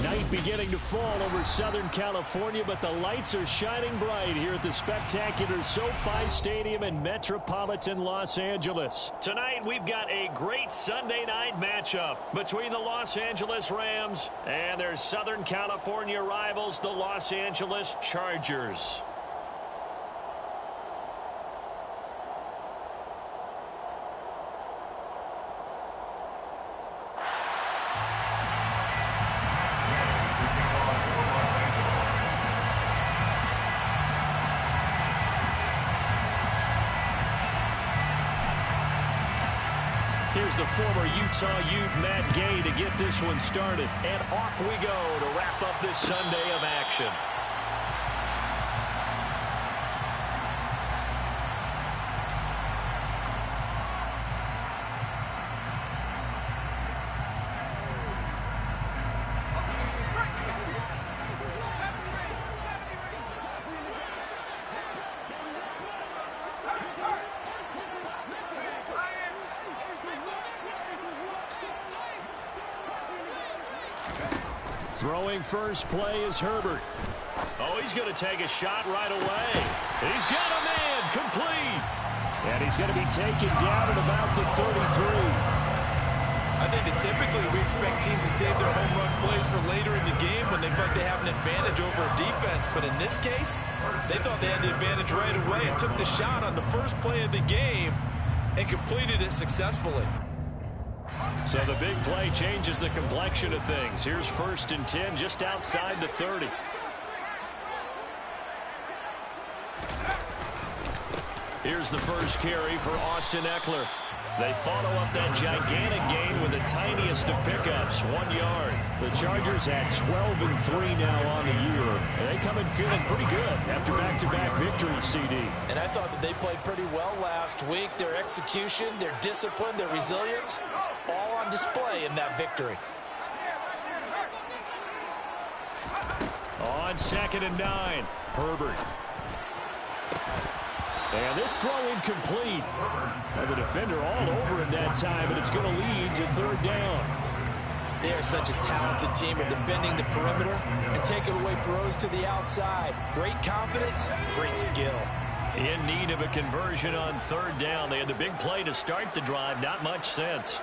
Night beginning to fall over Southern California, but the lights are shining bright here at the spectacular SoFi Stadium in metropolitan Los Angeles. Tonight, we've got a great Sunday night matchup between the Los Angeles Rams and their Southern California rivals, the Los Angeles Chargers. Here's the former Utah Ute, Matt Gay, to get this one started. And off we go to wrap up this Sunday of action. Throwing first play is Herbert. Oh, he's going to take a shot right away. He's got a man complete. And he's going to be taken down at about the 33. I think that typically we expect teams to save their home run plays for later in the game when they feel like they have an advantage over a defense. But in this case, they thought they had the advantage right away and took the shot on the first play of the game and completed it successfully. So the big play changes the complexion of things. Here's 1st and 10 just outside the 30. Here's the first carry for Austin Ekeler. They follow up that gigantic gain with the tiniest of pickups, 1 yard. The Chargers had 12-3 now on the year. And they come in feeling pretty good after back-to-back victories, CD. And I thought that they played pretty well last week. Their execution, their discipline, their resilience, all on display in that victory. On 2nd and 9, Herbert. And this throw incomplete. And the defender all over him that time, and it's going to lead to 3rd down. They are such a talented team at defending the perimeter and taking away throws to the outside. Great confidence, great skill. In need of a conversion on 3rd down. They had the big play to start the drive, not much sense.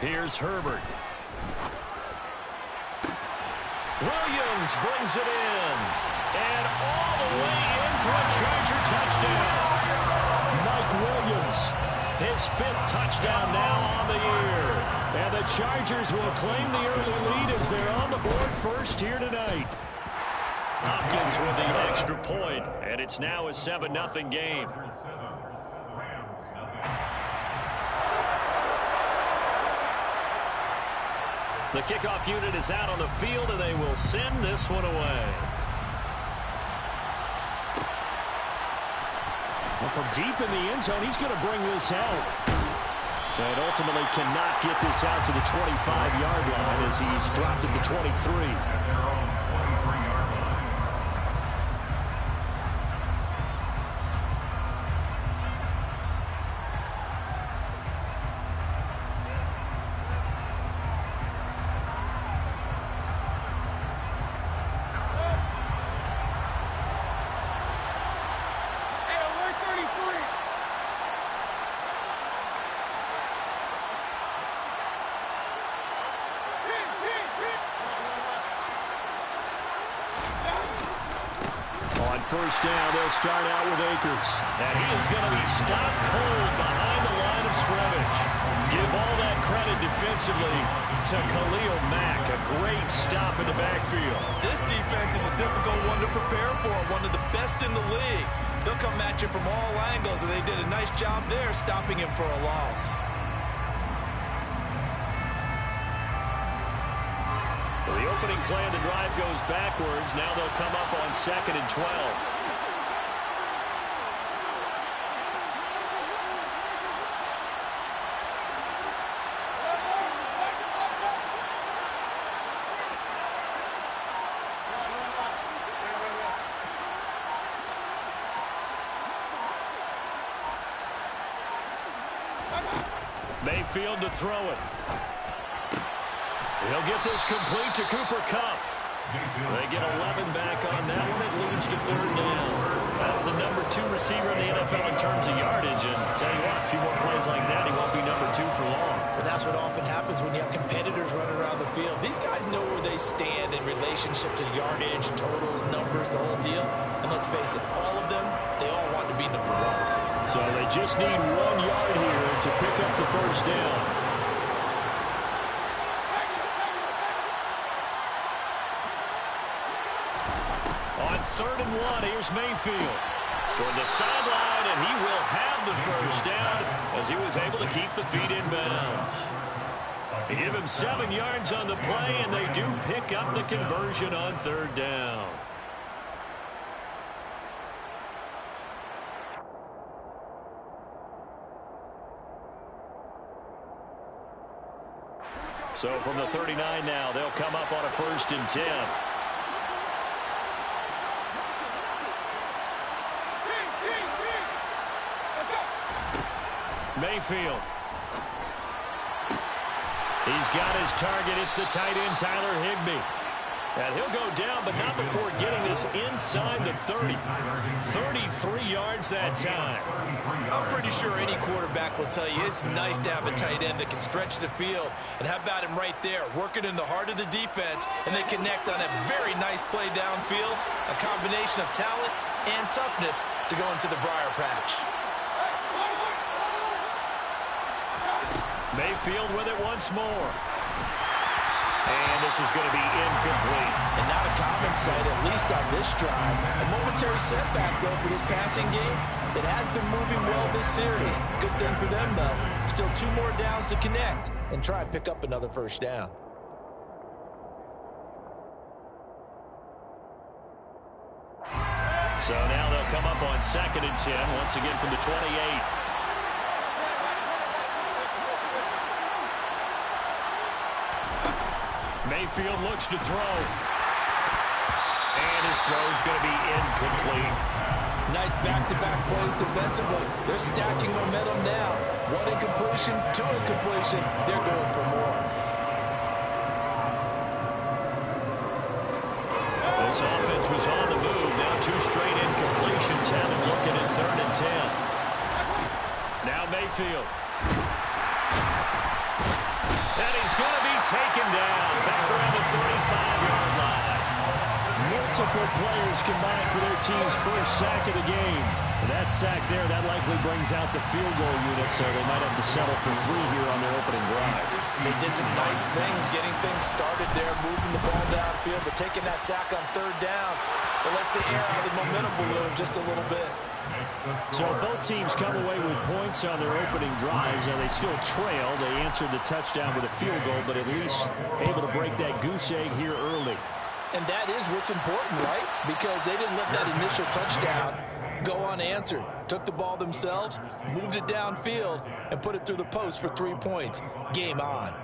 Here's Herbert. Williams brings it in. And all the way in for a Charger touchdown. Mike Williams, his 5th touchdown now on the year. And the Chargers will claim the early lead as they're on the board first here tonight. Hopkins with the extra point, and it's now a 7-0 game. The kickoff unit is out on the field, and they will send this one away. Well, from deep in the end zone, he's going to bring this out. And ultimately cannot get this out to the 25-yard line as he's dropped at the 23. First down, they'll start out with Akers. And he is going to be stopped cold behind the line of scrimmage. Give all that credit defensively to Khalil Mack. A great stop in the backfield. This defense is a difficult one to prepare for, one of the best in the league. They'll come at you from all angles, and they did a nice job there stopping him for a loss. So the opening play of the drive goes backwards. Now they'll come up on 2nd and 12. Mayfield to throw it. He'll get this complete to Cooper Kupp. They get 11 back on that one. It leads to third down. That's the number 2 receiver in the NFL in terms of yardage. And tell you what, a few more plays like that, he won't be number 2 for long. But that's what often happens when you have competitors running around the field. These guys know where they stand in relationship to yardage, totals, numbers, the whole deal. And let's face it, all of them, they all want to be number 1. So they just need 1 yard here to pick up the first down. Third and 1, here's Mayfield toward the sideline, and he will have the first down as he was able to keep the feet in bounds. They give him 7 yards on the play, and they do pick up the conversion on third down. So from the 39 now, they'll come up on a 1st and 10. Mayfield. He's got his target. It's the tight end, Tyler Higbee. And he'll go down, but not before getting this inside the 30. 33 yards that time. I'm pretty sure any quarterback will tell you it's nice to have a tight end that can stretch the field. And how about him right there, working in the heart of the defense, and they connect on a very nice play downfield. A combination of talent and toughness to go into the briar patch. Mayfield with it once more. And this is going to be incomplete. And not a common sight, at least on this drive. A momentary setback, though, for this passing game. It has been moving well this series. Good thing for them, though. Still 2 more downs to connect and try and pick up another first down. So now they'll come up on 2nd and 10, once again from the 28. Mayfield looks to throw. And his throw is going to be incomplete. Nice back-to-back plays defensively. They're stacking momentum now. 1 incompletion, 2 incompletion. They're going for more. This offense was on the move. Now 2 straight incompletions have him looking at 3rd and 10. Now Mayfield. And he's going to be taken down back around the 35-yard line. Multiple players combined for their team's first sack of the game. And that sack there, that likely brings out the field goal unit, so they might have to settle for 3 here on their opening drive. They did some nice things, getting things started there, moving the ball downfield, but taking that sack on 3rd down. It lets the air out of the momentum balloon just a little bit. So both teams come away with points on their opening drives, and they still trail. They answered the touchdown with a field goal, but at least able to break that goose egg here early. And that is what's important, right? Because they didn't let that initial touchdown go unanswered. Took the ball themselves, moved it downfield, and put it through the post for 3 points. Game on.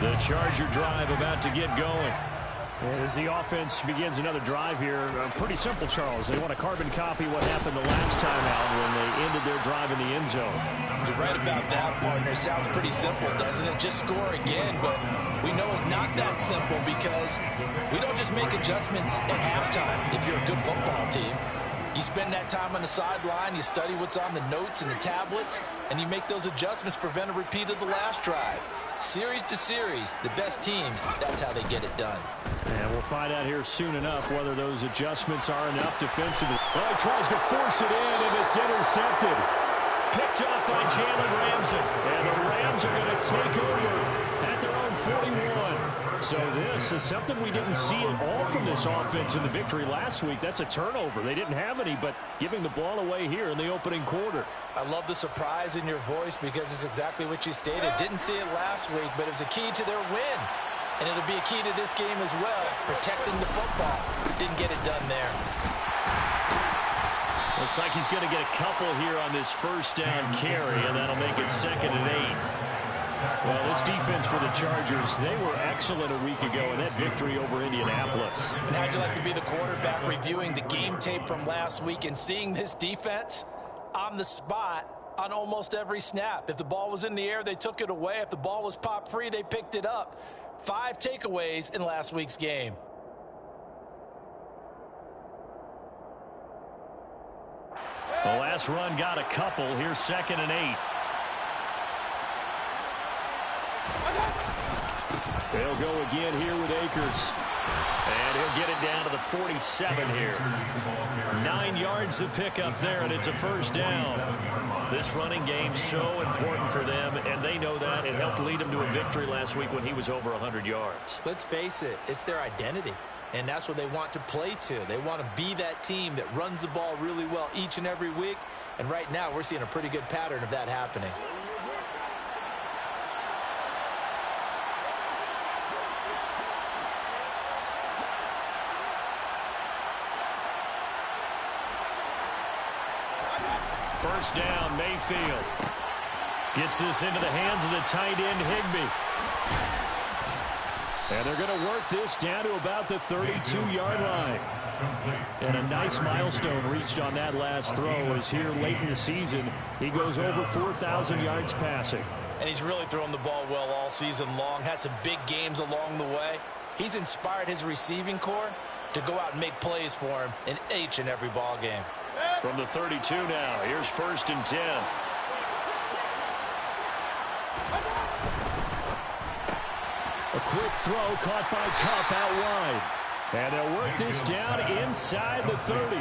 The Charger drive about to get going. As the offense begins another drive here, pretty simple, Charles. They want to carbon copy what happened the last time out when they ended their drive in the end zone. You're right about that, partner. Sounds pretty simple, doesn't it? Just score again, but we know it's not that simple because we don't just make adjustments at halftime if you're a good football team. You spend that time on the sideline, you study what's on the notes and the tablets, and you make those adjustments, prevent a repeat of the last drive. Series to series, the best teams, that's how they get it done. And we'll find out here soon enough whether those adjustments are enough defensively. Well, he tries to force it in, and it's intercepted. Picked up by Jalen Ramsey. And the Rams are going to take over at their own 41. So this is something we didn't see at all from this offense in the victory last week. That's a turnover. They didn't have any, but giving the ball away here in the opening quarter. I love the surprise in your voice because it's exactly what you stated. Didn't see it last week, but it was a key to their win. And it'll be a key to this game as well, protecting the football. Didn't get it done there. Looks like he's going to get a couple here on this first down carry, and that'll make it 2nd and 8. Well, this defense for the Chargers, they were excellent a week ago in that victory over Indianapolis. And how'd you like to be the quarterback reviewing the game tape from last week and seeing this defense on the spot on almost every snap? If the ball was in the air, they took it away. If the ball was pop free, they picked it up. 5 takeaways in last week's game. The last run got a couple. Here's 2nd and 8. They'll go again here with Akers. And he'll get it down to the 47 here. 9 yards to pick up there, and it's a first down. This running game so important for them, and they know that. It helped lead them to a victory last week when he was over 100 yards. Let's face it, it's their identity. And that's what they want to play to. They want to be that team that runs the ball really well each and every week. And right now, we're seeing a pretty good pattern of that happening. First down, Mayfield. Gets this into the hands of the tight end, Higbee. And they're going to work this down to about the 32-yard line. And a nice milestone reached on that last throw as here late in the season, he goes over 4,000 yards passing. And he's really thrown the ball well all season long. Had some big games along the way. He's inspired his receiving corps to go out and make plays for him in each and every ball game. From the 32 now, here's 1st and 10. A quick throw caught by Kupp out wide. And they'll work this down inside the 30.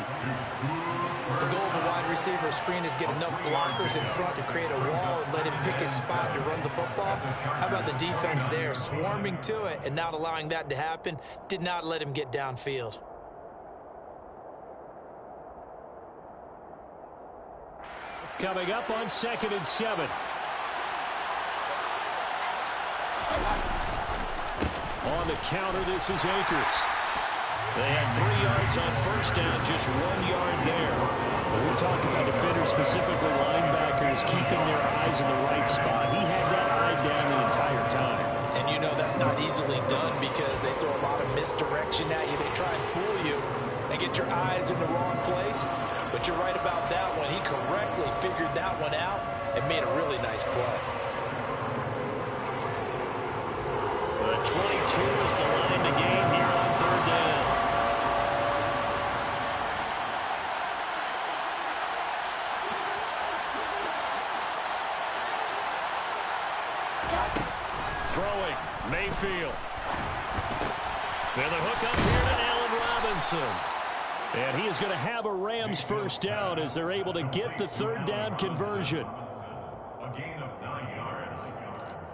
The goal of a wide receiver screen is get enough blockers in front to create a wall and let him pick his spot to run the football. How about the defense there, swarming to it and not allowing that to happen? Did not let him get downfield. Coming up on 2nd and 7. On the counter, this is Akers. They had 3 yards on first down, just 1 yard there. When we talk about defenders, specifically linebackers, keeping their eyes in the right spot, he had that eye down the entire time. And you know that's not easily done because they throw a lot of misdirection at you. They try and fool you and get your eyes in the wrong place. But you're right about that one. He correctly figured that one out and made a really nice play. The 22 is the line to gain here on 3rd down. Throwing, Mayfield. Then the hook up here to Allen Robinson. And he is going to have a Rams first down as they're able to get the 3rd down conversion. A gain of 9 yards.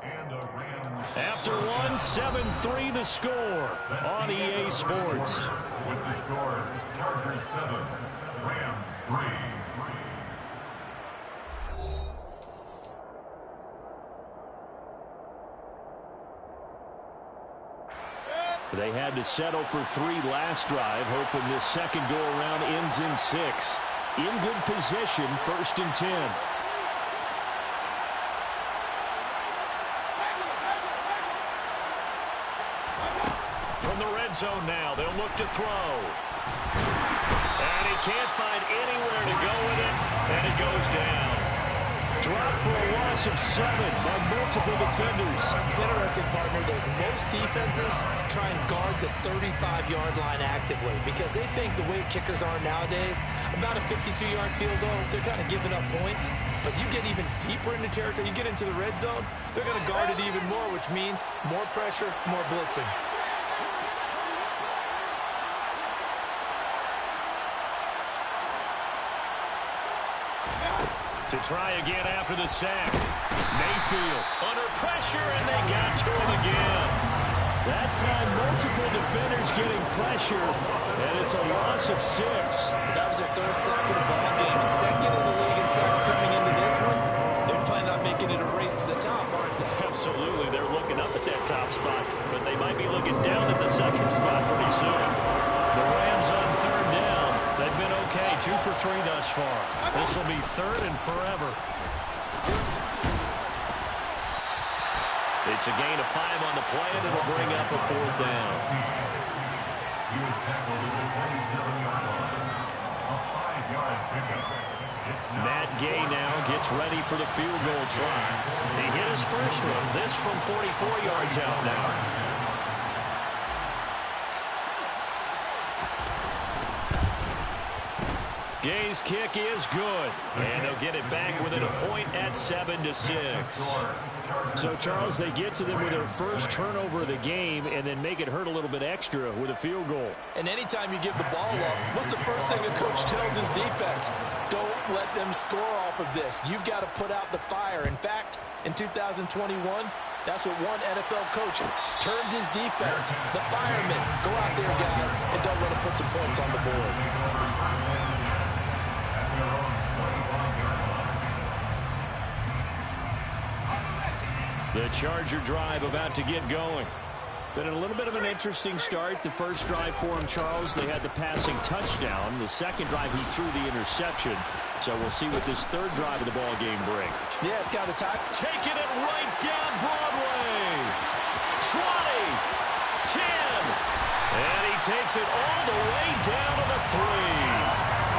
And a Rams. After 7-3 the score on EA Sports. With the score, Chargers 7, Rams 3. They had to settle for 3 last drive, hoping this second go-around ends in 6. In good position, 1st and 10. From the red zone now, they'll look to throw. And he can't find anywhere to go with it, and it goes down. Dropped for a loss of 7 by multiple defenders. It's interesting, partner, that most defenses try and guard the 35-yard line actively because they think the way kickers are nowadays, about a 52-yard field goal, they're kind of giving up points. But you get even deeper into territory, you get into the red zone, they're going to guard it even more, which means more pressure, more blitzing. To try again after the sack. Mayfield under pressure, and they got to him again. That time, multiple defenders getting pressure, and it's a loss of 6. That was their 3rd sack of the ball game. 2nd in the league in sacks coming into this one. They're planning on making it a race to the top, aren't they? Absolutely. They're looking up at that top spot, but they might be looking down at the 2nd spot pretty soon. The Rams on 3rd down. They've been Okay, 2 for 3 thus far. This will be third and forever. It's a gain of 5 on the play, and it'll bring up a 4th down. He was tackled at the 27-yard line. A 5-yard pickup. Matt Gay now gets ready for the field goal try. He hit his first one. This from 44 yards out now. Gay's kick is good, and they'll get it back within a point at 7-6. So, Charles, they get to them with their first turnover of the game and then make it hurt a little bit extra with a field goal. And anytime you give the ball up, what's the first thing a coach tells his defense? Don't let them score off of this. You've got to put out the fire. In fact, in 2021, that's what one NFL coach termed his defense. The firemen. Go out there, guys, and don't let them put some points on the board. The Charger drive about to get going. Been a little bit of an interesting start. The first drive for him, Charles, they had the passing touchdown. The second drive, he threw the interception. So we'll see what this third drive of the ball game brings. Yeah, it's got the time. Taking it right down Broadway. 20, 10, and he takes it all the way down to the 3.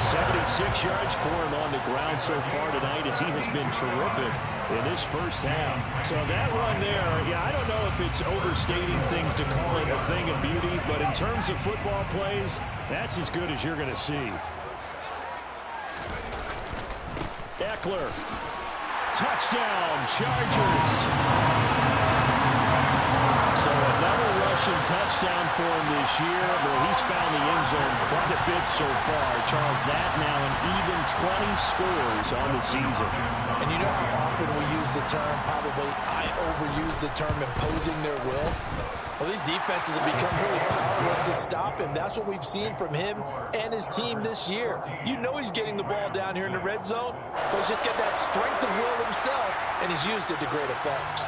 76 yards for him on the ground so far tonight as he has been terrific in this first half. So that run there, yeah, I don't know if it's overstating things to call it a thing of beauty, but in terms of football plays, that's as good as you're going to see. Eckler. Touchdown, Chargers. So another rushing touchdown for him this year. But he's found the end zone quite a bit so far. Charles, that now an even 20 scores on the season. And you know how often we use the term, probably I overuse the term imposing their will? Well, these defenses have become really powerless to stop him. That's what we've seen from him and his team this year. You know he's getting the ball down here in the red zone, but he's just got that strength of will himself, and he's used it to great effect.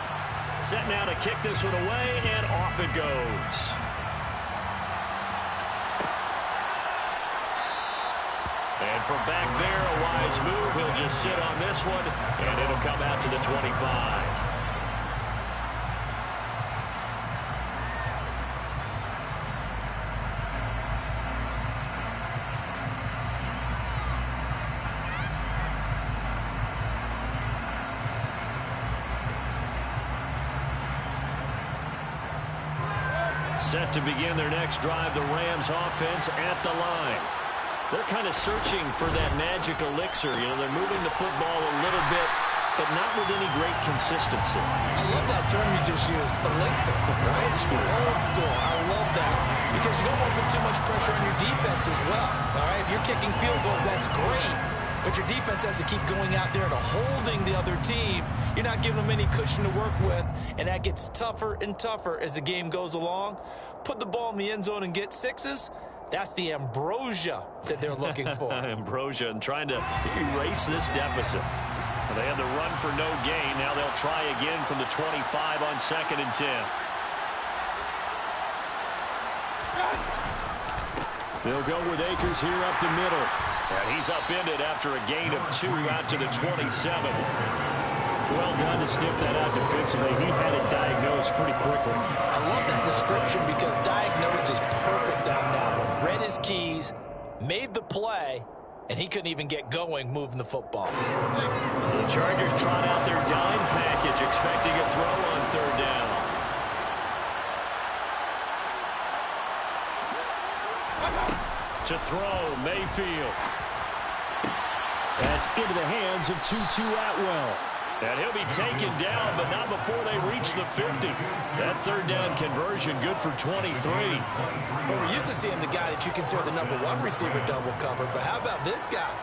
Set now to kick this one away, and off it goes. And from back there, a wise move. He'll just sit on this one, and it'll come out to the 25. Set to begin their next drive, the Rams offense at the line. They're kind of searching for that magic elixir. You know, they're moving the football a little bit, but not with any great consistency. I love that term you just used, elixir, right? Old school. Old school. I love that because you don't want to put too much pressure on your defense as well. All right, if you're kicking field goals, that's great. But your defense has to keep going out there and holding the other team. You're not giving them any cushion to work with, and that gets tougher and tougher as the game goes along. Put the ball in the end zone and get sixes. That's the ambrosia that they're looking for. Ambrosia and trying to erase this deficit. They had the run for no gain. Now they'll try again from the 25 on 2nd and 10. They'll go with Akers here up the middle. And he's upended after a gain of 2 out to the 27. Well done to sniff that out defensively. He had it diagnosed pretty quickly. I love that description because diagnosed is perfect on that one. Read his keys, made the play, and he couldn't even get going moving the football. The Chargers trot out their dime package, expecting a throw on 3rd down. To throw, Mayfield. That's into the hands of Tutu Atwell. And he'll be taken down, but not before they reach the 50. That 3rd down conversion good for 23. Well, we're used to seeing the guy that you consider the number 1 receiver double covered, but how about this guy?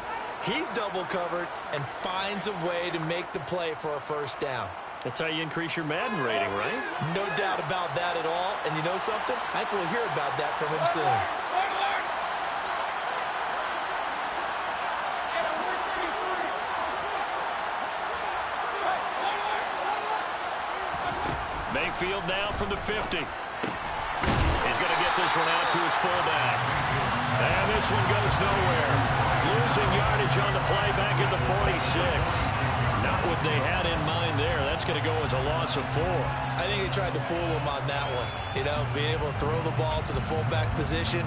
He's double covered and finds a way to make the play for a 1st down. That's how you increase your Madden rating, right? No doubt about that at all. And you know something? I think we'll hear about that from him soon. Mayfield now from the 50. He's going to get this one out to his fullback. And this one goes nowhere. Losing yardage on the play back at the 46. Not what they had in mind there. That's going to go as a loss of 4. I think they tried to fool him on that one. You know, being able to throw the ball to the fullback position.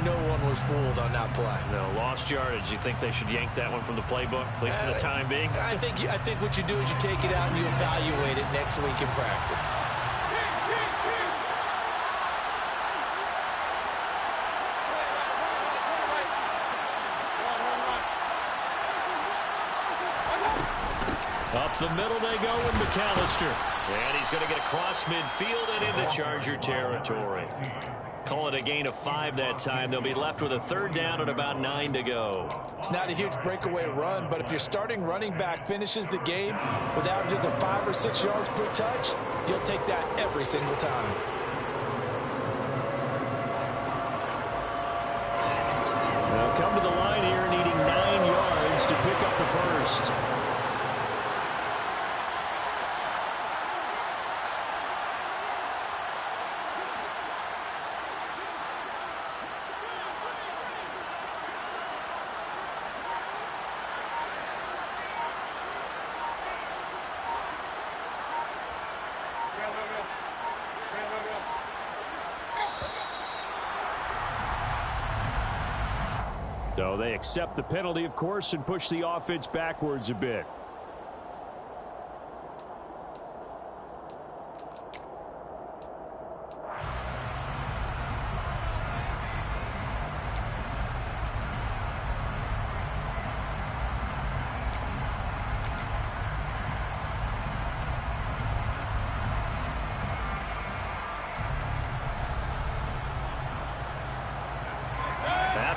No one was fooled on that play. No, lost yardage. You think they should yank that one from the playbook, at least for the time being? I think what you do is you take it out and you evaluate it next week in practice. Up the middle they go with McAllister. And he's going to get across midfield and into Charger territory. Call it a gain of 5 that time. They'll be left with a 3rd down and about 9 to go. It's not a huge breakaway run, but if your starting running back finishes the game with averages of 5 or 6 yards per touch, you'll take that every single time. They'll come to the line here needing 9 yards to pick up the first. So they accept the penalty, of course, and push the offense backwards a bit.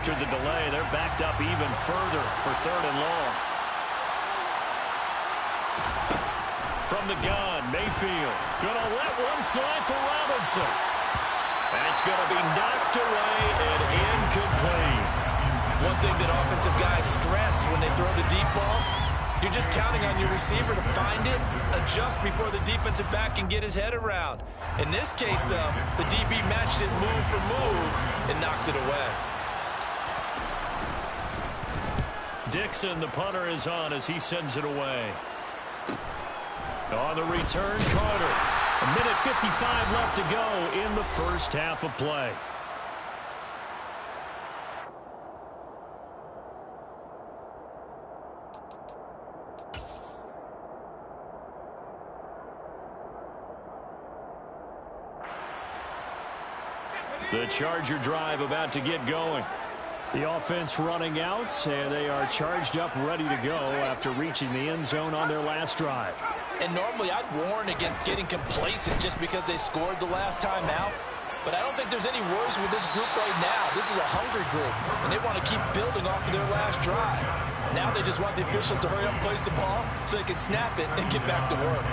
After the delay, they're backed up even further for 3rd and long. From the gun, Mayfield gonna let one fly for Robinson. And it's gonna be knocked away and incomplete. One thing that offensive guys stress when they throw the deep ball, you're just counting on your receiver to find it, adjust before the defensive back can get his head around. In this case, though, the DB matched it move for move and knocked it away. Dixon, the punter, is on as he sends it away. On the return, Carter. 1:55 left to go in the first half of play. The Charger drive about to get going. The offense running out, and they are charged up, ready to go after reaching the end zone on their last drive. And normally I'd warn against getting complacent just because they scored the last time out. But I don't think there's any worries with this group right now. This is a hungry group, and they want to keep building off of their last drive. Now they just want the officials to hurry up and place the ball so they can snap it and get back to work.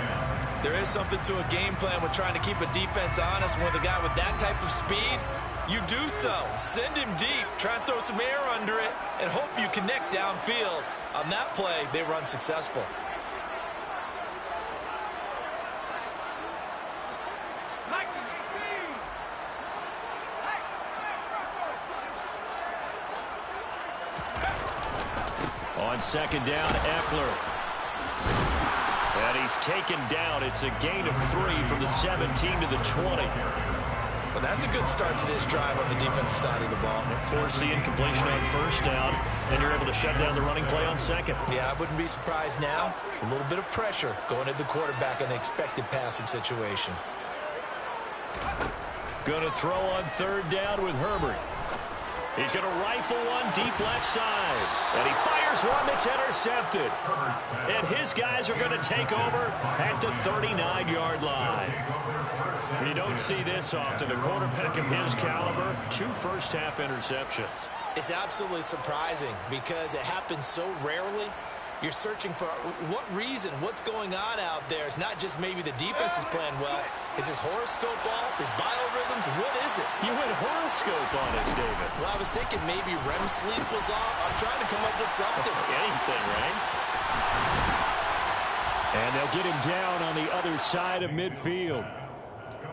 There is something to a game plan with trying to keep a defense honest. With a guy with that type of speed, you do so. Send him deep, try and throw some air under it, and hope you connect downfield. On that play, they run successful. On 2nd down, Eckler. And he's taken down. It's a gain of 3 from the 17 to the 20. Well, that's a good start to this drive on the defensive side of the ball. Force the incompletion on 1st down, and you're able to shut down the running play on 2nd. Yeah, I wouldn't be surprised now. A little bit of pressure going at the quarterback in the expected passing situation. Going to throw on 3rd down with Herbert. He's going to rifle one deep left side. And he fires one that's intercepted. And his guys are going to take over at the 39-yard line. You don't see this often. A quarterback of his caliber, 2 first-half interceptions. It's absolutely surprising because it happens so rarely. You're searching for what reason, what's going on out there. It's not just maybe the defense is playing well. Is his horoscope off? His biorhythms? What is it? You went horoscope on us, David. Well, I was thinking maybe REM sleep was off. I'm trying to come up with something. Anything, right? And they'll get him down on the other side of midfield.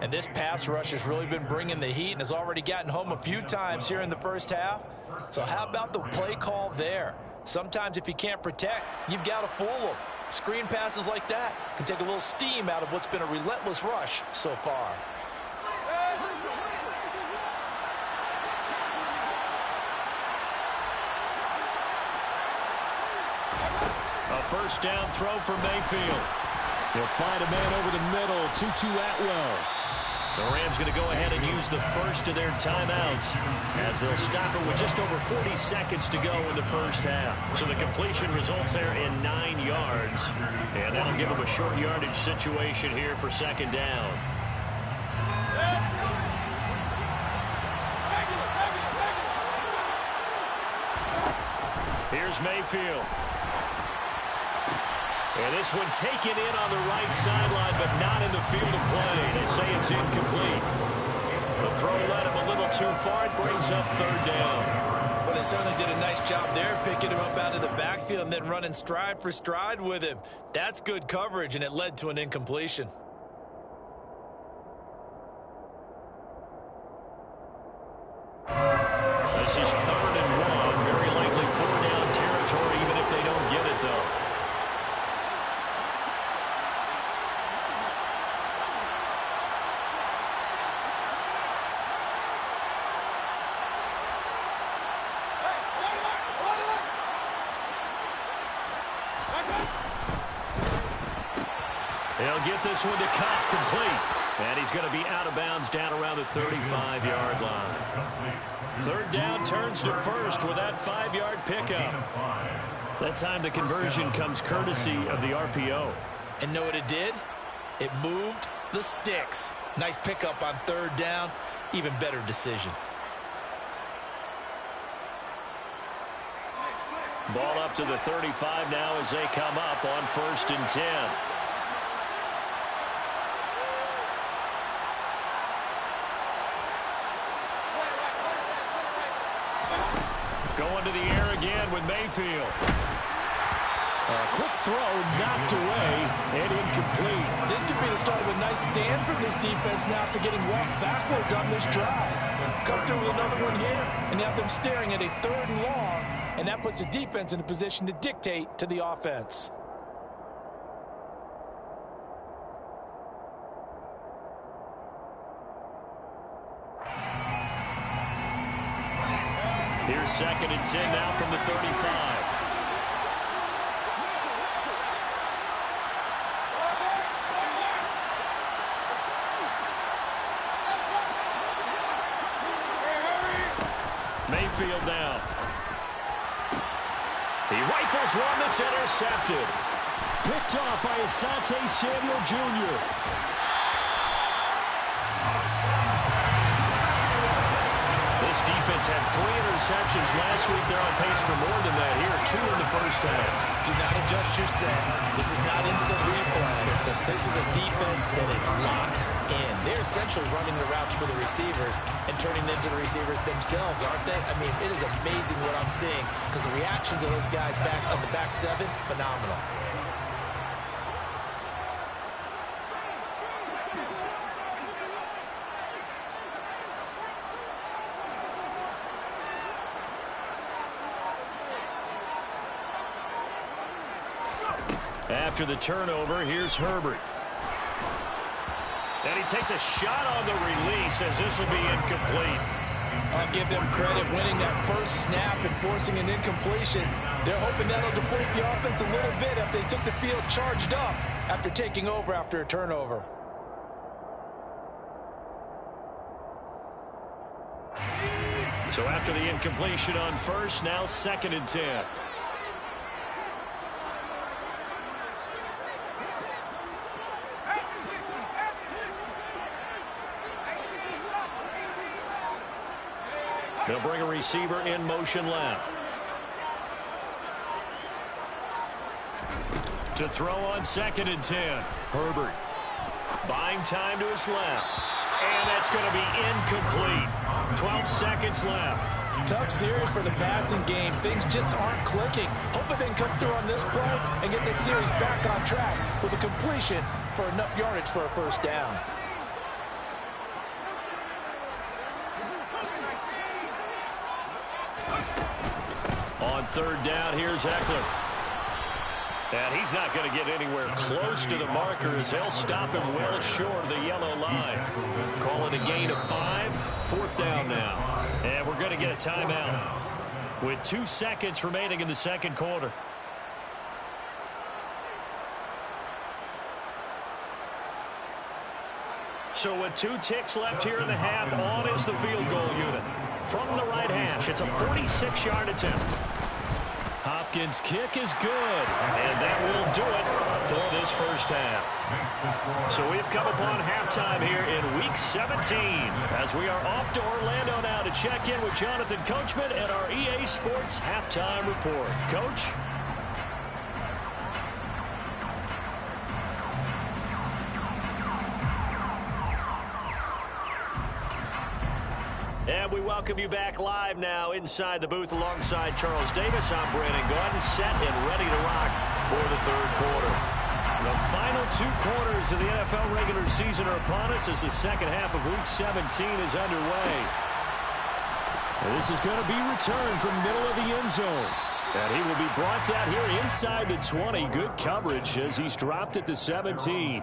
And this pass rush has really been bringing the heat and has already gotten home a few times here in the first half. So how about the play call there? Sometimes if you can't protect, you've got to fool them. Screen passes like that can take a little steam out of what's been a relentless rush so far. A first down throw for Mayfield. He'll find a man over the middle, Tutu Atwell. The Rams going to go ahead and use the first of their timeouts as they'll stop it with just over 40 seconds to go in the first half. So the completion results there in 9 yards. And that'll give them a short yardage situation here for second down. Here's Mayfield. And this one taken in on the right sideline, but not in the field of play. They say it's incomplete. The throw led him a little too far. It brings up third down. Well, they certainly did a nice job there, picking him up out of the backfield and then running stride for stride with him. That's good coverage, and it led to an incompletion. This is 3rd and 1. Very likely 4-down territory, even if they don't get it, though. They'll get this one to Cobb, complete. And he's going to be out of bounds down around the 35-yard line. 3rd down turns to first with that 5-yard pickup. That time the conversion comes courtesy of the RPO. And know what it did? It moved the sticks. Nice pickup on 3rd down. Even better decision. Ball up to the 35 now as they come up on 1st and 10. Going to the air again with Mayfield. A quick throw knocked away and incomplete. This could be the start of a nice stand from this defense now after getting walked backwards on this drive. Come through with another one here and have them staring at a 3rd and long, and that puts the defense in a position to dictate to the offense. Here's 2nd and 10 now from the 35. Mayfield down. He rifles one that's intercepted. Picked off by Asante Samuel Jr. This defense had 3 interceptions last week. They're on pace for more than that here. 2 in the first half. Do not adjust your set. This is not instant replay. This is a defense that is locked in. They're essentially running the routes for the receivers and turning into the receivers themselves, aren't they? I mean, it is amazing what I'm seeing because the reactions of those guys back on the back 7, phenomenal. After the turnover, here's Herbert. And he takes a shot on the release as this will be incomplete. I'll give them credit winning that first snap and forcing an incompletion. They're hoping that'll deflate the offense a little bit if they took the field charged up after taking over after a turnover. So after the incompletion on first, now 2nd and 10. They'll bring a receiver in motion left. To throw on 2nd and 10. Herbert buying time to his left. And that's going to be incomplete. 12 seconds left. Tough series for the passing game. Things just aren't clicking. Hoping they can come through on this play and get this series back on track with a completion for enough yardage for a first down. On third down, here's Eckler. And he's not going to get anywhere close to the marker as they'll stop him well short of the yellow line. Call it a gain of 5. Fourth down now. And we're going to get a timeout with 2 seconds remaining in the second quarter. So with 2 ticks left here in the half, on is the field goal unit. From the right hash, it's a 46-yard attempt. Hopkins' kick is good, and that will do it for this first half. So we've come upon halftime here in Week 17 as we are off to Orlando now to check in with Jonathan Coachman and our EA Sports Halftime Report. Coach? And we welcome you back live now inside the booth alongside Charles Davis. I'm Brandon Gaudin, set and ready to rock for the third quarter. The final 2 quarters of the NFL regular season are upon us as the second half of Week 17 is underway. And this is going to be returned from middle of the end zone. And he will be brought down here inside the 20. Good coverage as he's dropped at the 17.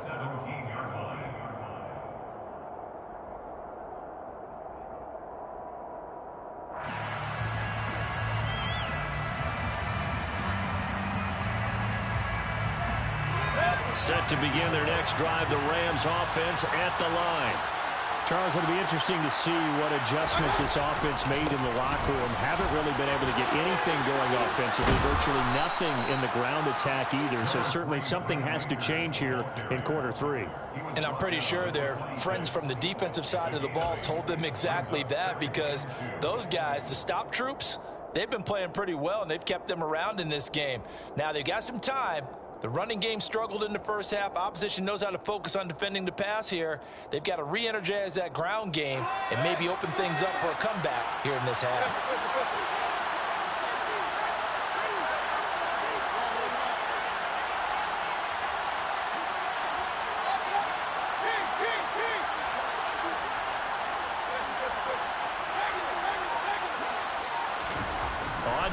Set to begin their next drive, the Rams offense at the line. Charles, it'll be interesting to see what adjustments this offense made in the locker room. Haven't really been able to get anything going offensively, virtually nothing in the ground attack either. So certainly something has to change here in quarter 3. And I'm pretty sure their friends from the defensive side of the ball told them exactly that, because those guys, the stop troops, they've been playing pretty well, and they've kept them around in this game. Now they've got some time. The running game struggled in the first half. Opposition knows how to focus on defending the pass here. They've got to re-energize that ground game and maybe open things up for a comeback here in this half.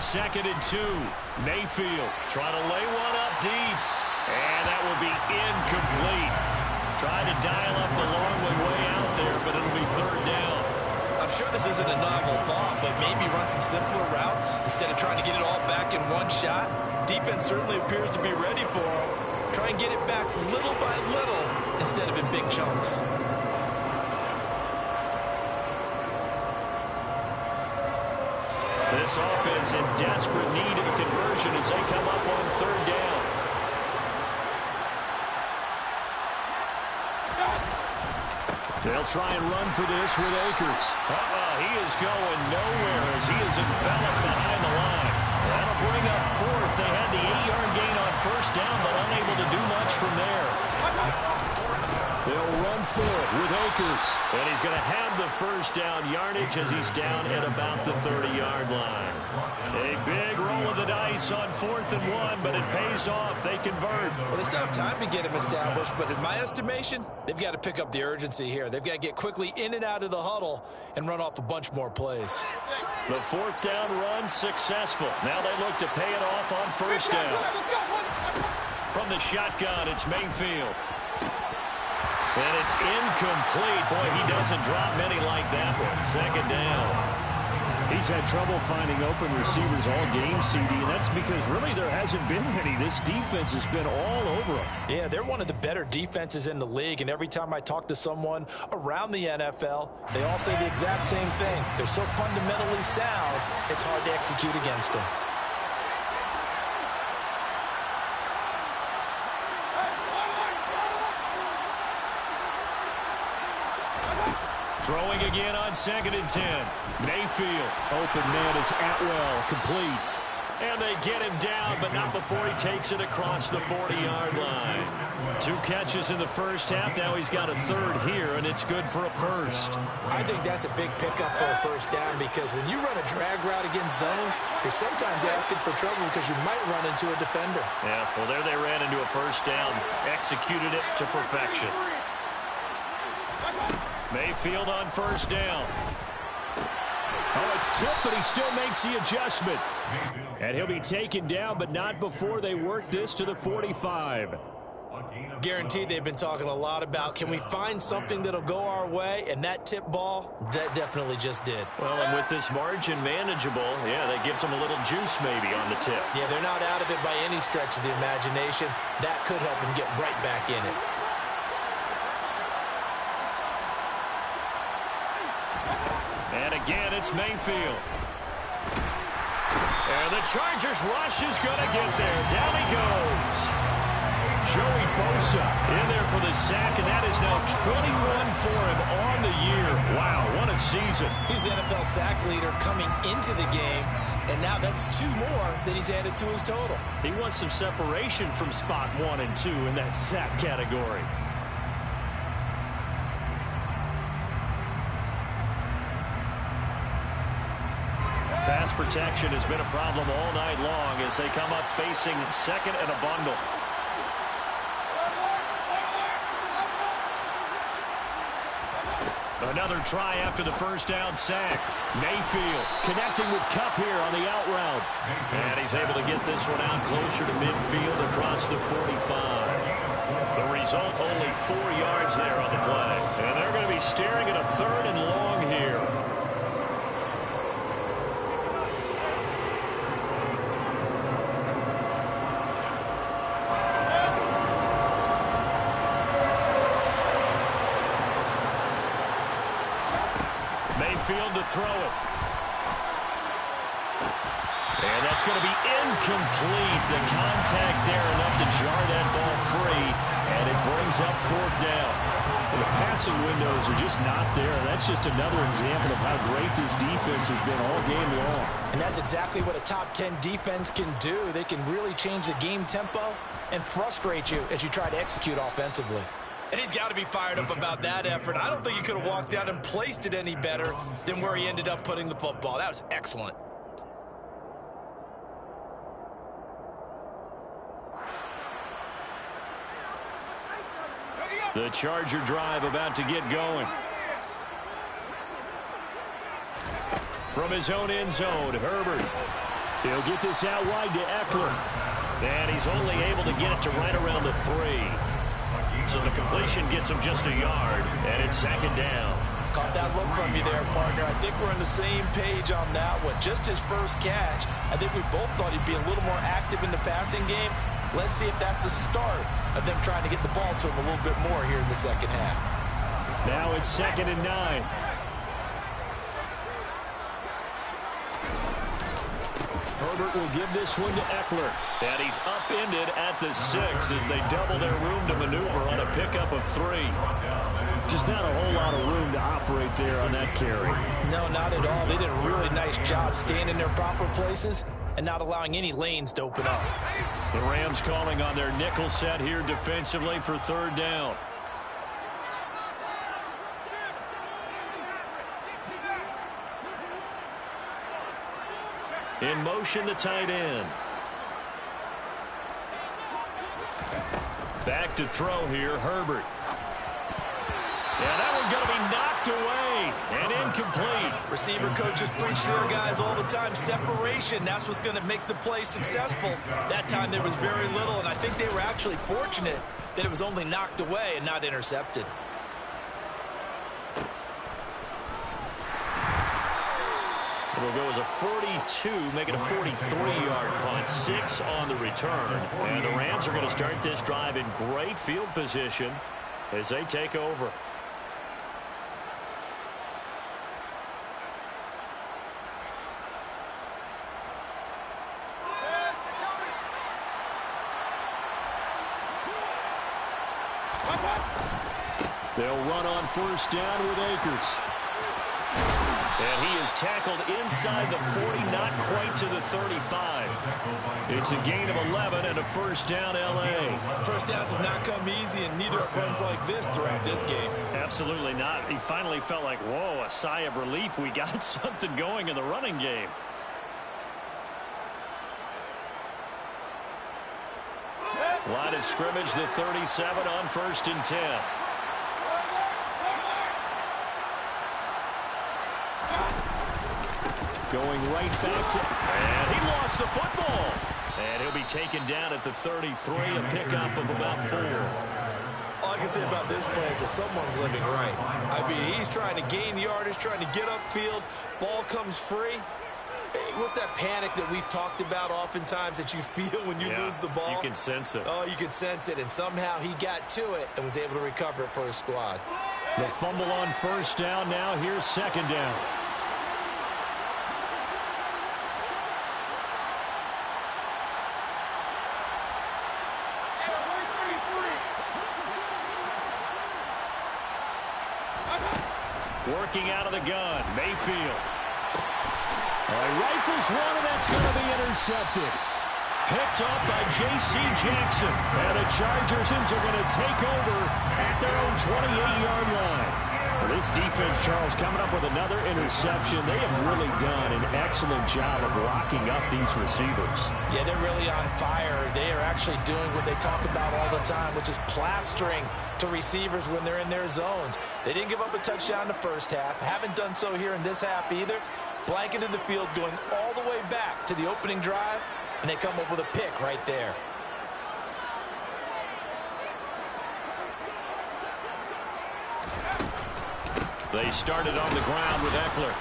Second and 2. Mayfield trying to lay one up deep. And that will be incomplete. Trying to dial up the long way out there, but it'll be third down. I'm sure this isn't a novel thought, but maybe run some simpler routes instead of trying to get it all back in one shot. Defense certainly appears to be ready for him. Try and get it back little by little instead of in big chunks. This offense in desperate need of a conversion as they come up on third down. They'll try and run for this with Akers. He is going nowhere as he is enveloped behind the line. That'll bring up fourth. They had the 8-yard gain on first down, but unable to do much from there. They'll run for it with Akers. And he's going to have the first down yardage as he's down at about the 30-yard line. A big roll of the dice on 4th and 1, but it pays off. They convert. Well, they still have time to get him established, but in my estimation, they've got to pick up the urgency here. They've got to get quickly in and out of the huddle and run off a bunch more plays. The 4th down run successful. Now they look to pay it off on first down. From the shotgun, it's Mayfield. And it's incomplete. Boy, he doesn't drop many like that one. Second down. He's had trouble finding open receivers all game, CD, and that's because really there hasn't been many. This defense has been all over them. Yeah, they're one of the better defenses in the league, and every time I talk to someone around the NFL, they all say the exact same thing. They're so fundamentally sound, it's hard to execute against them. Throwing again on 2nd and 10. Mayfield. Open man is Atwell. Complete. And they get him down, but not before he takes it across the 40-yard line. 2 catches in the first half. Now he's got a third here, and it's good for a first. I think that's a big pickup for a first down, because when you run a drag route against zone, you're sometimes asking for trouble because you might run into a defender. Yeah, well, there they ran into a first down. Executed it to perfection. Mayfield on first down. Oh, it's tipped, but he still makes the adjustment. And he'll be taken down, but not before they work this to the 45. Guaranteed they've been talking a lot about, can we find something that'll go our way? And that tip ball, that definitely just did. Well, and with this margin manageable, yeah, that gives them a little juice maybe on the tip. Yeah, they're not out of it by any stretch of the imagination. That could help them get right back in it. And again, it's Mayfield. And the Chargers rush is going to get there. Down he goes. Joey Bosa in there for the sack, and that is now 21 for him on the year. Wow, what a season. He's the NFL sack leader coming into the game, and now that's 2 more that he's added to his total. He wants some separation from spot 1 and 2 in that sack category. Pass protection has been a problem all night long as they come up facing second and a bundle. Another try after the first down sack. Mayfield connecting with Kupp here on the out route. And he's able to get this one out closer to midfield across the 45. The result, only 4 yards there on the play. And they're going to be staring at a 3rd and long here. Mayfield to throw it. And that's going to be incomplete. The contact there enough to jar that ball free. And it brings up 4th down. Well, the passing windows are just not there. That's just another example of how great this defense has been all game long. And that's exactly what a top 10 defense can do. They can really change the game tempo and frustrate you as you try to execute offensively. And he's got to be fired up about that effort. I don't think he could have walked out and placed it any better than where he ended up putting the football. That was excellent. The Charger drive about to get going. From his own end zone, Herbert. He'll get this out wide to Eckler. And he's only able to get it to right around the 3. So the completion gets him just a yard, and it's 2nd down. Caught that look from you there, partner. I think we're on the same page on that one. Just his first catch. I think we both thought he'd be a little more active in the passing game. Let's see if that's the start of them trying to get the ball to him a little bit more here in the second half. Now it's 2nd and 9. Herbert will give this one to Eckler. And he's upended at the 6 as they double their room to maneuver on a pickup of 3. Just not a whole lot of room to operate there on that carry. No, not at all. They did a really nice job staying in their proper places and not allowing any lanes to open up. The Rams calling on their nickel set here defensively for 3rd down. In motion, the tight end. Back to throw here, Herbert. Yeah, that one's going to be knocked away and incomplete. Receiver coaches preach to their guys all the time. Separation, that's what's going to make the play successful. That time there was very little, and I think they were actually fortunate that it was only knocked away and not intercepted. It'll go as a 42, make it a 43-yard punt, 6 on the return. And the Rams are going to start this drive in great field position as they take over. They'll run on 1st down with Akers. And he is tackled inside the 40, not quite to the 35. It's a gain of 11 and a 1st down, L.A. First downs have not come easy, and neither have runs like this throughout this game. Absolutely not. He finally felt like, whoa, a sigh of relief. We got something going in the running game. Line of scrimmage, the 37 on 1st and 10. Going right back to... And he lost the football. And he'll be taken down at the 33, a pickup of about 4. All I can say about this play is that someone's living right. I mean, he's trying to gain yardage, trying to get upfield. Ball comes free. What's that panic that we've talked about oftentimes that you feel when you lose the ball? You can sense it. Oh, you can sense it. And somehow he got to it and was able to recover it for his squad. The fumble on first down. Now here's second down. Working out of the gun, Mayfield. Rifles one, and that's going to be intercepted. Picked up by J.C. Jackson. And the Chargers are going to take over at their own 28-yard line. Well, this defense, Charles, coming up with another interception. They have really done an excellent job of locking up these receivers. Yeah, they're really on fire. They are actually doing what they talk about all the time, which is plastering to receivers when they're in their zones. They didn't give up a touchdown in the first half. Haven't done so here in this half either. Blanketed the field going all the way back to the opening drive, and they come up with a pick right there. They started on the ground with Eckler.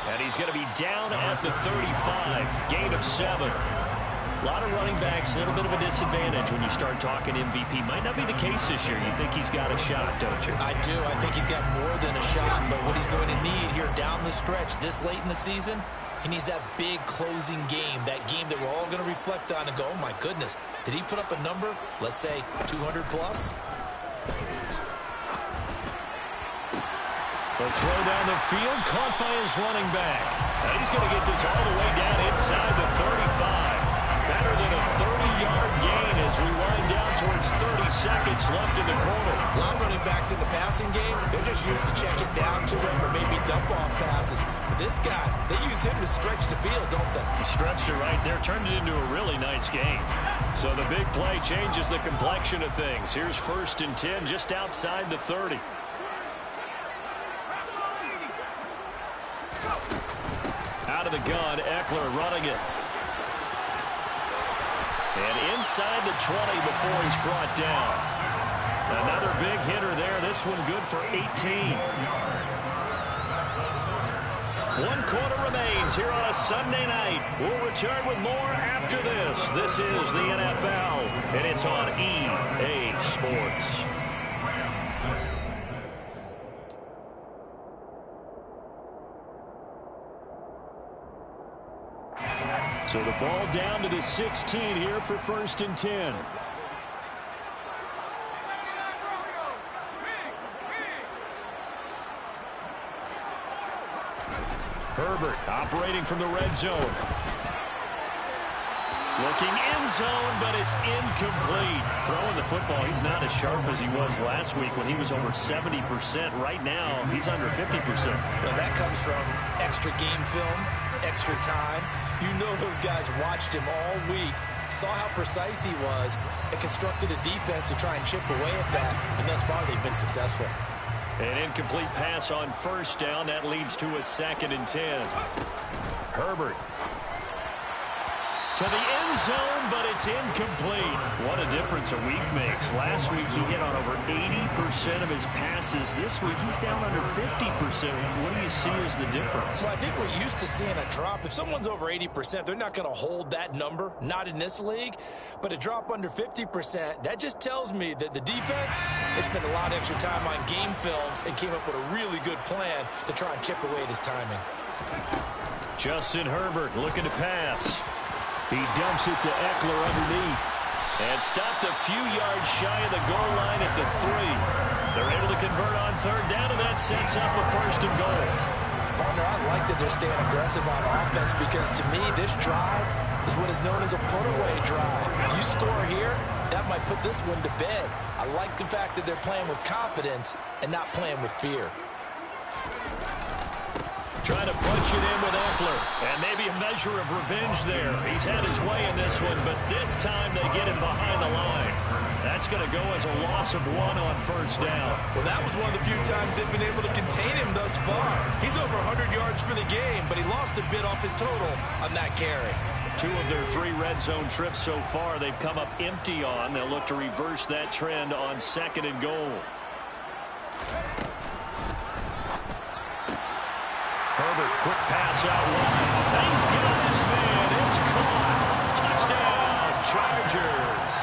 And he's going to be down at the 35. Gain of 7. A lot of running backs, a little bit of a disadvantage when you start talking MVP. Might not be the case this year. You think he's got a shot, don't you? I do. I think he's got more than a shot. But what he's going to need here down the stretch this late in the season, he needs that big closing game, that game that we're all going to reflect on and go, oh, my goodness, did he put up a number, let's say 200 plus? The throw down the field, caught by his running back. And he's going to get this all the way down inside the 35. Better than a 30-yard gain as we wind down towards 30 seconds left in the quarter. A lot of running backs in the passing game, they're just used to check it down to him or maybe dump off passes. But this guy, they use him to stretch the field, don't they? Stretched it right there, turned it into a really nice game. So the big play changes the complexion of things. Here's 1st and 10 just outside the 30. Out of the gun, Eckler running it. And inside the 20 before he's brought down. Another big hitter there. This one good for 18. 1 quarter remains here on a Sunday night. We'll return with more after this. This is the NFL, and it's on EA Sports. So the ball down to the 16 here for 1st and 10. Herbert operating from the red zone. Looking end zone, but it's incomplete. Throwing the football, he's not as sharp as he was last week when he was over 70%. Right now, he's under 50%. Well, that comes from extra game film, extra time. You know those guys watched him all week, saw how precise he was, and constructed a defense to try and chip away at that, and thus far they've been successful. An incomplete pass on 1st down. That leads to a 2nd and 10. Herbert to the end zone, but it's incomplete. What a difference a week makes. Last week he hit on over 80% of his passes. This week he's down under 50%. What do you see as the difference? Well, I think we're used to seeing a drop. If someone's over 80%, they're not going to hold that number, not in this league. But a drop under 50%, that just tells me that the defense has spent a lot of extra time on game films and came up with a really good plan to try and chip away at his timing. Justin Herbert looking to pass. He dumps it to Eckler underneath. And stopped a few yards shy of the goal line at the 3. They're able to convert on 3rd down, and that sets up a 1st and goal. Partner, I like that they're staying aggressive on offense because, to me, this drive is what is known as a put-away drive. You score here, that might put this one to bed. I like the fact that they're playing with confidence and not playing with fear. Trying to punch it in with Eckler. And maybe a measure of revenge there. He's had his way in this one, but this time they get him behind the line. That's going to go as a loss of 1 on first down. Well, that was one of the few times they've been able to contain him thus far. He's over 100 yards for the game, but he lost a bit off his total on that carry. 2 of their 3 red zone trips so far they've come up empty on. They'll look to reverse that trend on 2nd and goal. Herbert, quick pass out wide. He's got his man. It's caught. Touchdown, Chargers.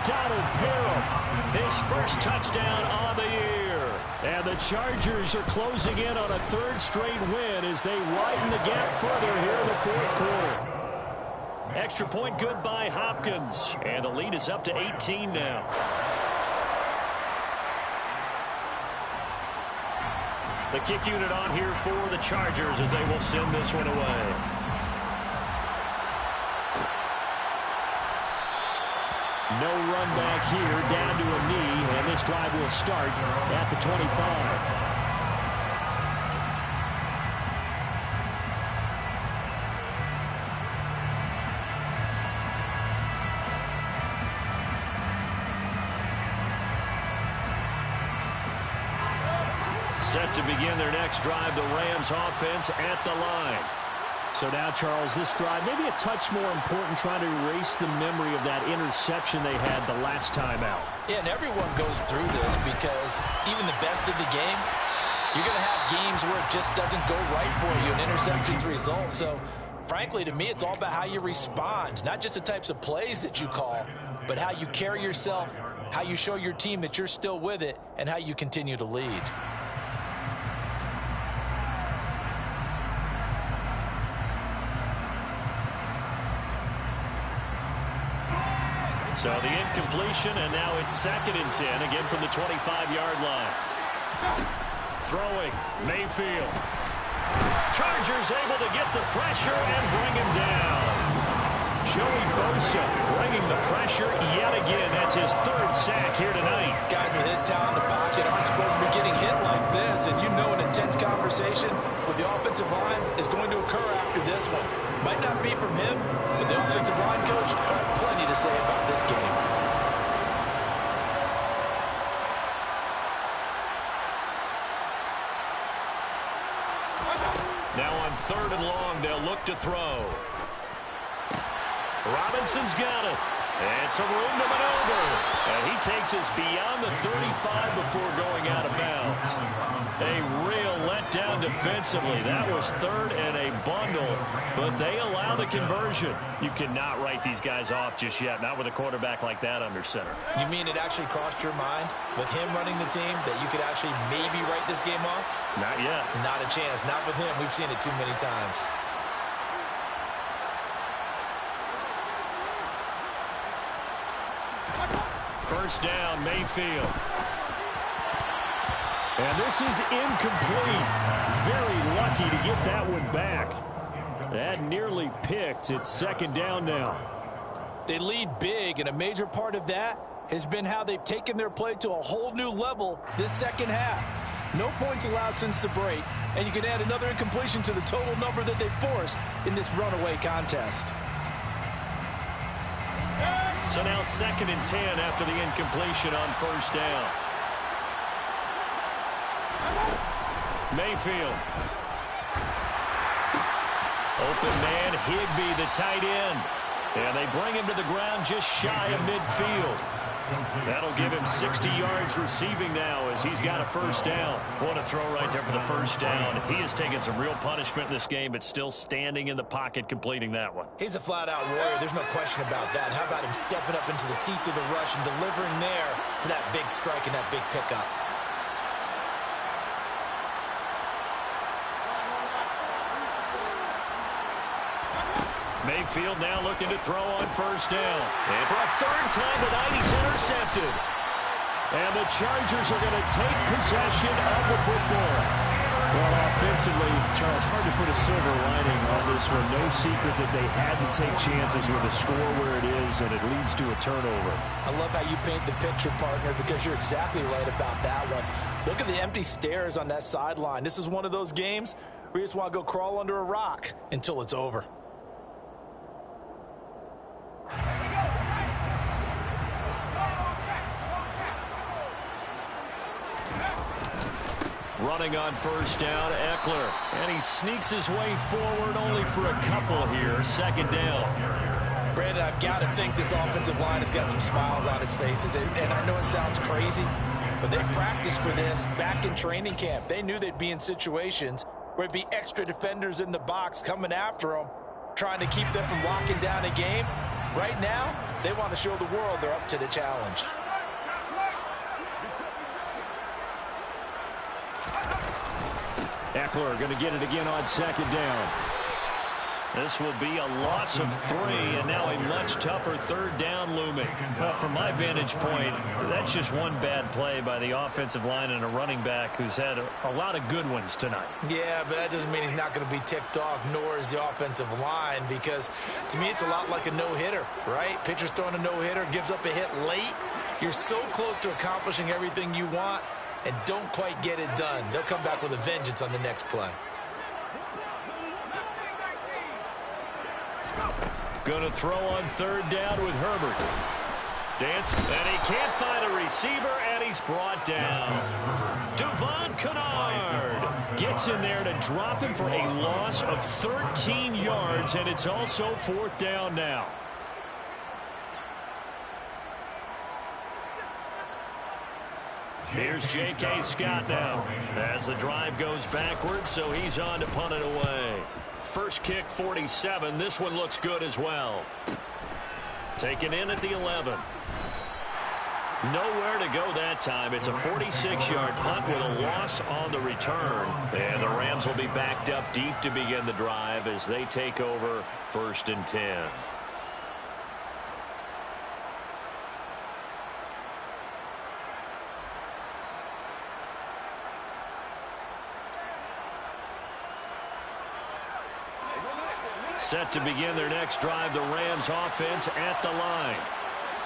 Donald Parham, his first touchdown on the year. And the Chargers are closing in on a 3rd straight win as they widen the gap further here in the 4th quarter. Extra point good by Hopkins. And the lead is up to 18 now. The kick unit on here for the Chargers as they will send this one away. No run back here, down to a knee, and this drive will start at the 25. Set to begin their next drive, the Rams offense at the line. So now, Charles, this drive maybe a touch more important, trying to erase the memory of that interception they had the last time out. Yeah, and everyone goes through this because even the best of the game, you're going to have games where it just doesn't go right for you, and interceptions result. So, frankly, to me, it's all about how you respond, not just the types of plays that you call, but how you carry yourself, how you show your team that you're still with it, and how you continue to lead. So the incompletion, and now it's 2nd and 10, again from the 25-yard line. Throwing, Mayfield. Chargers able to get the pressure and bring him down. Joey Bosa bringing the pressure yet again. That's his 3rd sack here tonight. Guys with his talent in the pocket aren't supposed to be getting hit like this, and you know an intense conversation with the offensive line is going to occur after this one. Might not be from him, but the offensive line coach had plenty to say about this game. Now on 3rd and long, they'll look to throw. Robinson's got it. And some room to maneuver. And he takes us beyond the 35 before going out of bounds. A real letdown defensively. That was 3rd and a bundle, but they allow the conversion. You cannot write these guys off just yet, not with a quarterback like that under center. You mean it actually crossed your mind with him running the team that you could actually maybe write this game off? Not yet. Not a chance. Not with him. We've seen it too many times. First down, Mayfield. And this is incomplete. Very lucky to get that one back. That nearly picked. It's 2nd down now. They lead big, and a major part of that has been how they've taken their play to a whole new level this 2nd half. No points allowed since the break, and you can add another incompletion to the total number that they forced in this runaway contest. So now 2nd and 10 after the incompletion on first down. Mayfield. Open man, Higbee, the tight end. And they bring him to the ground just shy of midfield. That'll give him 60 yards receiving now as he's got a first down. What a throw right there for the first down. He has taken some real punishment in this game, but still standing in the pocket completing that one. He's a flat-out warrior. There's no question about that. How about him stepping up into the teeth of the rush and delivering there for that big strike and that big pickup? Mayfield now looking to throw on first down. And for a 3rd time tonight, he's intercepted. And the Chargers are going to take possession of the football. Well, offensively, Charles, hard to put a silver lining on this one. No secret that they had to take chances with a score where it is, and it leads to a turnover. I love how you paint the picture, partner, because you're exactly right about that one. Look at the empty stares on that sideline. This is one of those games We just want to go crawl under a rock until it's over. Running on first down, Eckler. And he sneaks his way forward only for a couple here. Second down. Brandon, I've got to think this offensive line has got some smiles on its faces. And I know it sounds crazy, but they practiced for this back in training camp. They knew they'd be in situations where it'd be extra defenders in the box coming after them, trying to keep them from locking down a game. Right now, they want to show the world they're up to the challenge. Eckler going to get it again on second down. This will be a loss of 3, and now a much tougher third down looming. Well, from my vantage point, that's just one bad play by the offensive line and a running back who's had a lot of good ones tonight. Yeah, but that doesn't mean he's not going to be ticked off, nor is the offensive line, because to me it's a lot like a no-hitter, right? Pitcher's throwing a no-hitter, gives up a hit late. You're so close to accomplishing everything you want and don't quite get it done. They'll come back with a vengeance on the next play. Going to throw on third down with Herbert. Dance, and he can't find a receiver, and he's brought down. Devon Kennard gets in there to drop him for a loss of 13 yards, and it's also fourth down now. Here's J.K. Scott now as the drive goes backwards, so he's on to punt it away. First kick, 47. This one looks good as well. Taken in at the 11. Nowhere to go that time. It's a 46-yard punt with a loss on the return. And the Rams will be backed up deep to begin the drive as they take over first and 10. Set to begin their next drive, the Rams offense at the line.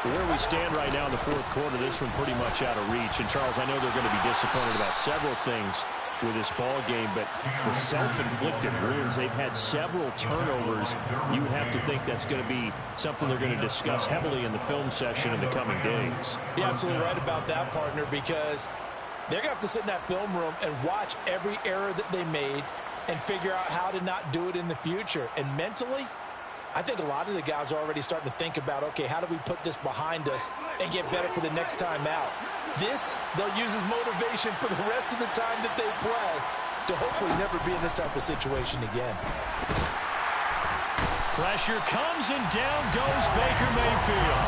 Where we stand right now in the fourth quarter, this one pretty much out of reach. And, Charles, I know they're going to be disappointed about several things with this ball game, but the self-inflicted wounds, they've had several turnovers. You would have to think that's going to be something they're going to discuss heavily in the film session in the coming days. You're absolutely right about that, partner, because they're going to have to sit in that film room and watch every error that they made and figure out how to not do it in the future. And mentally, I think a lot of the guys are already starting to think about, okay, how do we put this behind us and get better for the next time out? This, they'll use as motivation for the rest of the time that they play to hopefully never be in this type of situation again. Pressure comes, and down goes Baker Mayfield.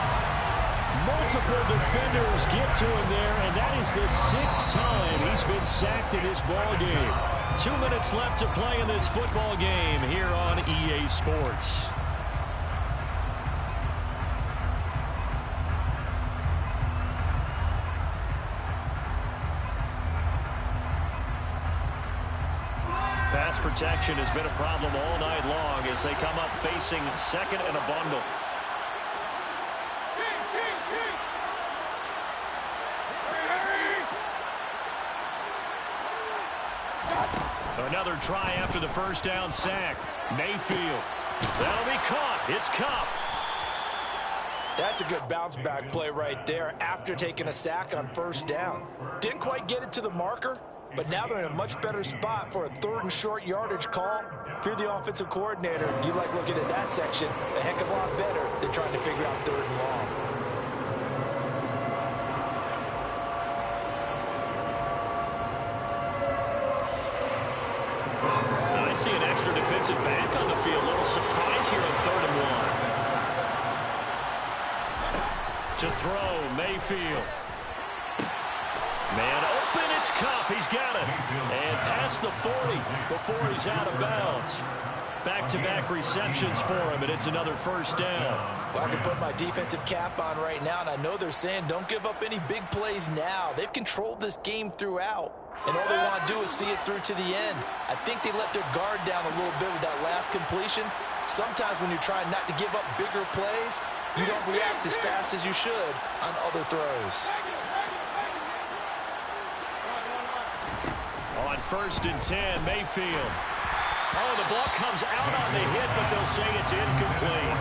Multiple defenders get to him there, and that is the 6th time he's been sacked in this ball game. 2 minutes left to play in this football game here on EA Sports. Pass protection has been a problem all night long as they come up facing second and a bundle. Another try after the first down sack. Mayfield. That'll be caught. It's Kupp. That's a good bounce back play right there after taking a sack on first down. Didn't quite get it to the marker, but now they're in a much better spot for a third and short yardage call. If you're the offensive coordinator, you like looking at that section a heck of a lot better than trying to figure out third and long. I see an extra defensive back on the field. A little surprise here on third and 1. To throw, Mayfield. Man open, it's Kupp. He's got it. And past the 40 before he's out of bounds. Back-to-back receptions for him, and it's another first down. Well, I can put my defensive cap on right now, and I know they're saying don't give up any big plays now. They've controlled this game throughout. And all they want to do is see it through to the end. I think they let their guard down a little bit with that last completion. Sometimes when you're trying not to give up bigger plays, you don't react as fast as you should on other throws. On first and 10, Mayfield. Oh, the ball comes out on the hit, but they'll say it's incomplete.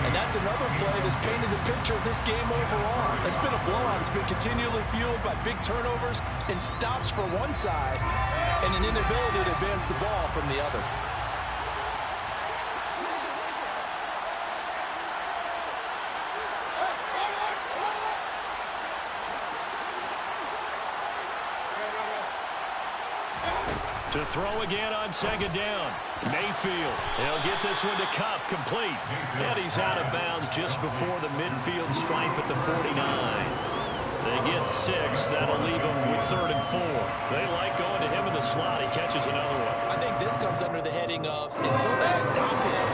And that's another play that's painted the picture of this game overall. It's been a blowout. It's been continually fueled by big turnovers and stops for one side and an inability to advance the ball from the other. To throw again on second down. Mayfield. He'll get this one to Kupp, complete. And he's out of bounds just before the midfield stripe at the 49. They get 6. That'll leave him with 3rd and 4. They like going to him in the slot. He catches another one. I think this comes under the heading of, until they stop him,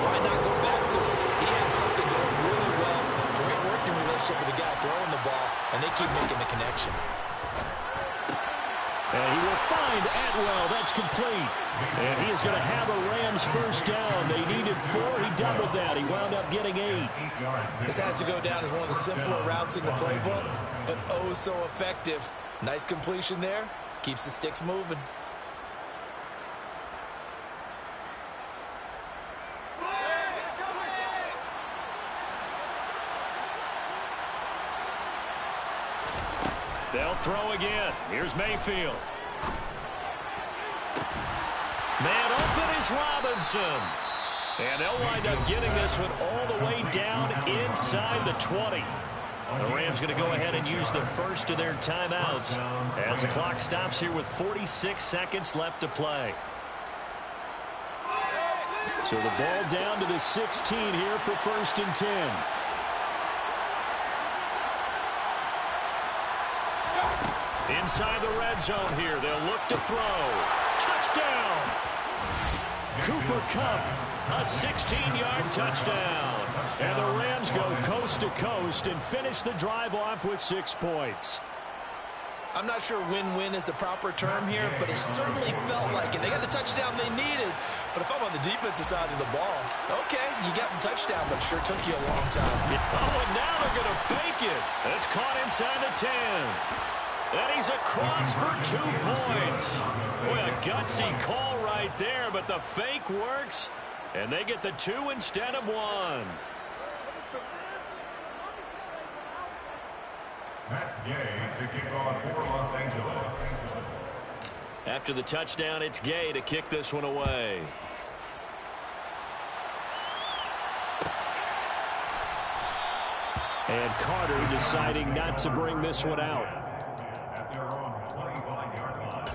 why not go back to him? He has something going really well. Great working relationship with the guy throwing the ball, and they keep making the connection. And he will find Atwell. That's complete. And he is going to have a Rams first down. They needed 4. He doubled that. He wound up getting 8. This has to go down as one of the simpler routes in the playbook, but oh so effective. Nice completion there. Keeps the sticks moving. They'll throw again. Here's Mayfield. Man open is Robinson. And they'll wind up getting this one all the way down inside the 20. The Rams going to go ahead and use the first of their timeouts as the clock stops here with 46 seconds left to play. So the ball down to the 16 here for 1st and 10. Inside the red zone here. They'll look to throw. Touchdown! Cooper Kupp, a 16-yard touchdown. And the Rams go coast to coast and finish the drive off with 6 points. I'm not sure win-win is the proper term here, but it certainly felt like it. They got the touchdown they needed. But if I'm on the defensive side of the ball, okay, you got the touchdown, but it sure took you a long time. Oh, and now they're going to fake it. It's caught inside the 10. And he's across for 2 points. Boy, a gutsy call right there, but the fake works, and they get the 2 instead of 1. Matt Gay to kick off for Los Angeles. After the touchdown, it's Gay to kick this one away. And Carter deciding not to bring this one out. At their own 25-yard line.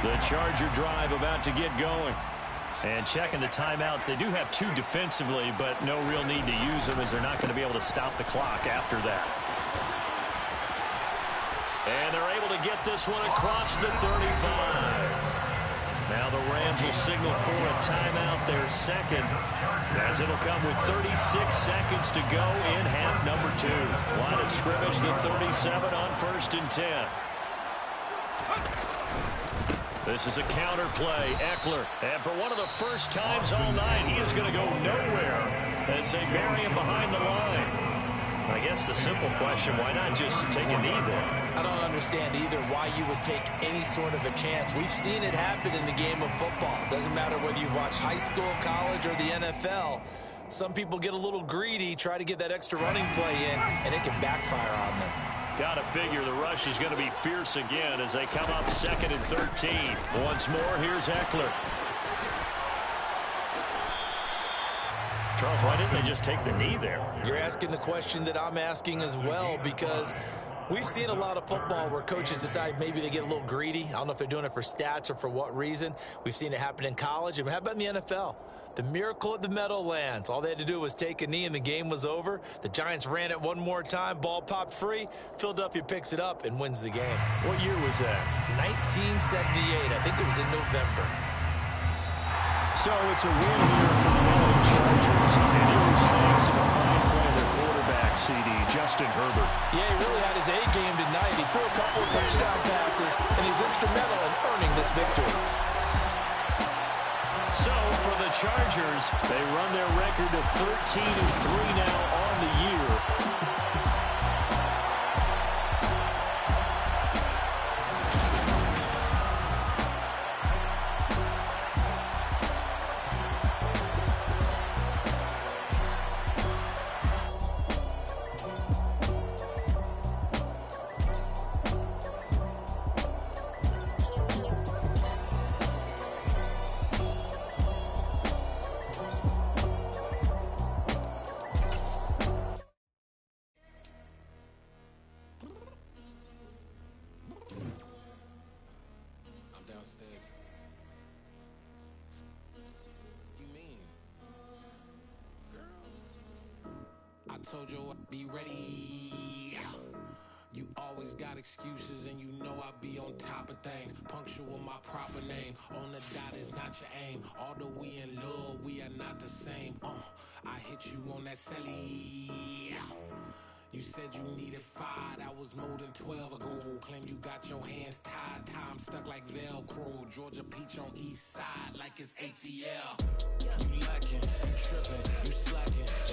The Charger drive about to get going. And checking the timeouts, they do have 2 defensively, but no real need to use them as they're not going to be able to stop the clock after that. And they're able to get this one across the 35. Now the Rams will signal for a timeout, their second, as it'll come with 36 seconds to go in half number 2. Line of scrimmage, the 37 on 1st and 10. This is a counter play. Eckler, and for one of the first times all night, he is going to go nowhere as they bury him behind the line. I guess the simple question, why not just take a knee there? I don't understand either why you would take any sort of a chance. We've seen it happen in the game of football. It doesn't matter whether you watch high school, college, or the NFL. Some people get a little greedy, try to get that extra running play in, and it can backfire on them. Got to figure the rush is going to be fierce again as they come up 2nd and 13. Once more, here's Eckler. Charles, why didn't they just take the knee there? You're asking the question that I'm asking as well, because we've seen a lot of football where coaches decide maybe they get a little greedy. I don't know if they're doing it for stats or for what reason. We've seen it happen in college. And how about in the NFL? The miracle at the Meadowlands. All they had to do was take a knee and the game was over. The Giants ran it one more time. Ball popped free. Philadelphia picks it up and wins the game. What year was that? 1978. I think it was in November. So it's a win here for the LA Chargers. And it was thanks to the fine play of their quarterback, CD, Justin Herbert. Yeah, he really had his A game tonight. He threw a couple of touchdown passes, and he's instrumental in earning this victory. So for the Chargers, they run their record to 13-3 now on the year. told you I'd be ready. You always got excuses and you know I be on top of things. Punctual my proper name. On the dot is not your aim. Although we in love, we are not the same. I hit you on that celly. You said you needed 5, that was more than 12 ago. Claim you got your hands tied, time stuck like Velcro. Georgia Peach on east side like it's ATL. You lacking, you tripping, you slacking.